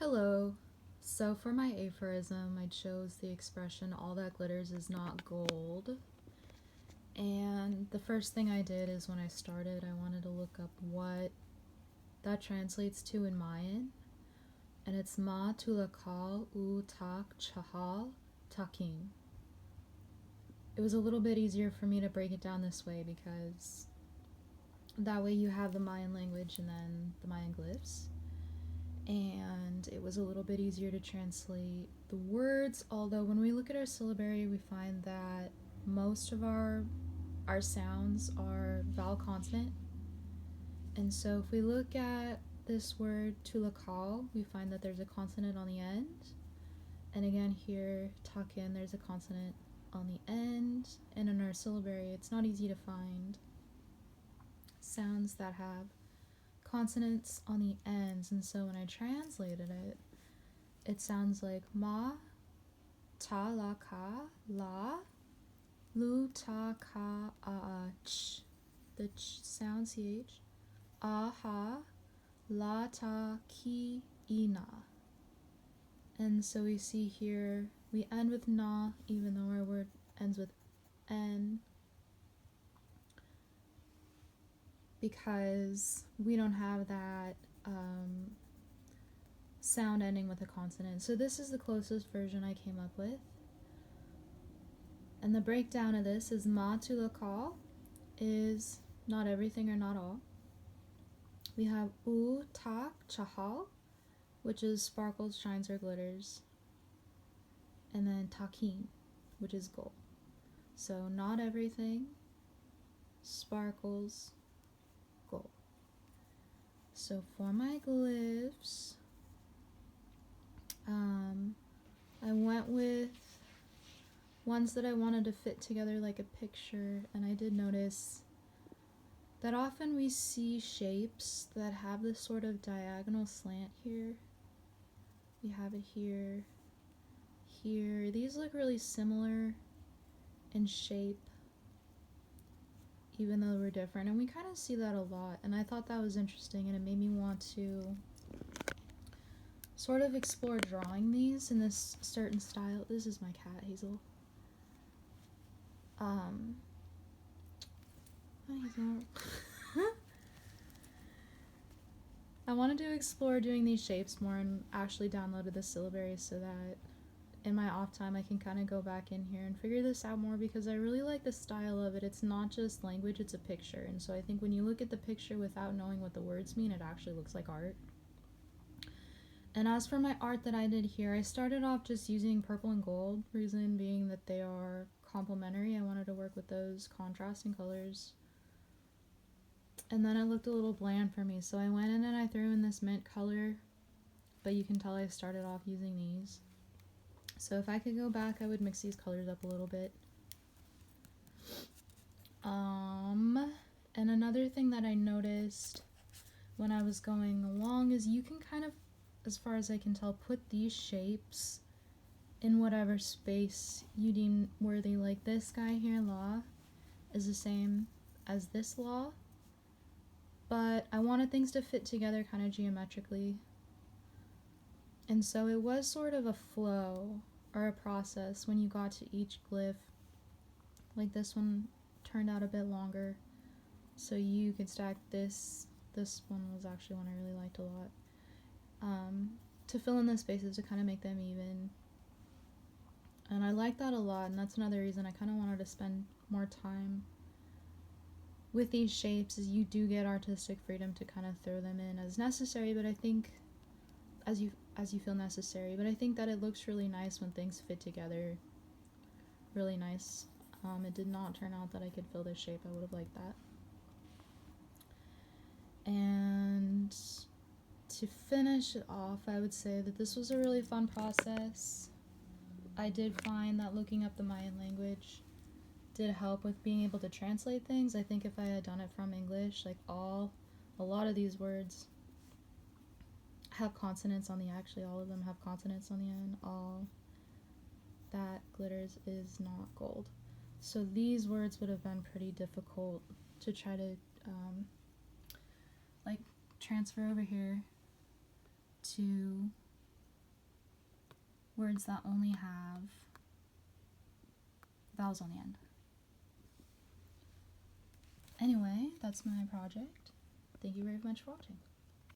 Hello. So for my aphorism, I chose the expression all that glitters is not gold. And the first thing I did is when I started, I wanted to look up what that translates to in Mayan. And it's ma tulakal u tak chahal takin. It was a little bit easier for me to break it down this way because that way you have the Mayan language and then the Mayan glyphs. And it was a little bit easier to translate the words, although when we look at our syllabary we find that most of our sounds are vowel consonant. And so if we look at this word tulakal, we find that there's a consonant on the end, and again here takin, there's a consonant on the end. And in our syllabary it's not easy to find sounds that have consonants on the ends, and so when I translated it, it sounds like ma ta la ka la lu ta ka ch, the ch sound ch, a ha la ta ki ina. And so we see here we end with na even though our word ends with n, because we don't have that sound ending with a consonant. So this is the closest version I came up with. And the breakdown of this is ma tulakal is not everything or not all. We have u tak chahal, which is sparkles, shines, or glitters. And then takin, which is gold. So not everything, sparkles, gold. So for my glyphs, I went with ones that I wanted to fit together like a picture, and I did notice that often we see shapes that have this sort of diagonal slant here. We have it here, here. These look really similar in shape, even though we're different, and we kind of see that a lot, and I thought that was interesting, and it made me want to sort of explore drawing these in this certain style. This is my cat, Hazel. Hi, Hazel. I wanted to explore doing these shapes more and actually downloaded the syllabary so that in my off time I can kind of go back in here and figure this out more, because I really like the style of it. It's not just language, it's a picture, and so I think when you look at the picture without knowing what the words mean, it actually looks like art. And as for my art that I did here, I started off just using purple and gold, reason being that they are complementary. I wanted to work with those contrasting colors. And then it looked a little bland for me, so I went in and I threw in this mint color, but you can tell I started off using these. So if I could go back, I would mix these colors up a little bit. And another thing that I noticed when I was going along is you can kind of, as far as I can tell, put these shapes in whatever space you deem worthy. Like this guy here, law, is the same as this law, but I wanted things to fit together kind of geometrically. And so it was sort of a flow or a process when you got to each glyph. Like this one turned out a bit longer, so you could stack this. This one was actually one I really liked a lot. To fill in the spaces to kind of make them even. And I like that a lot, and that's another reason I kind of wanted to spend more time with these shapes, is you do get artistic freedom to kind of throw them in as necessary, but I think as you feel necessary, but I think that it looks really nice when things fit together really nice. It did not turn out that I could fill this shape. I would have liked that. And to finish it off, I would say that this was a really fun process. I did find that looking up the Mayan language did help with being able to translate things. I think if I had done it from English, like a lot of these words have consonants on the, actually all of them have consonants on the end. All that glitters is not gold. So these words would have been pretty difficult to try to like transfer over here to words that only have vowels on the end. Anyway, that's my project. Thank you very much for watching.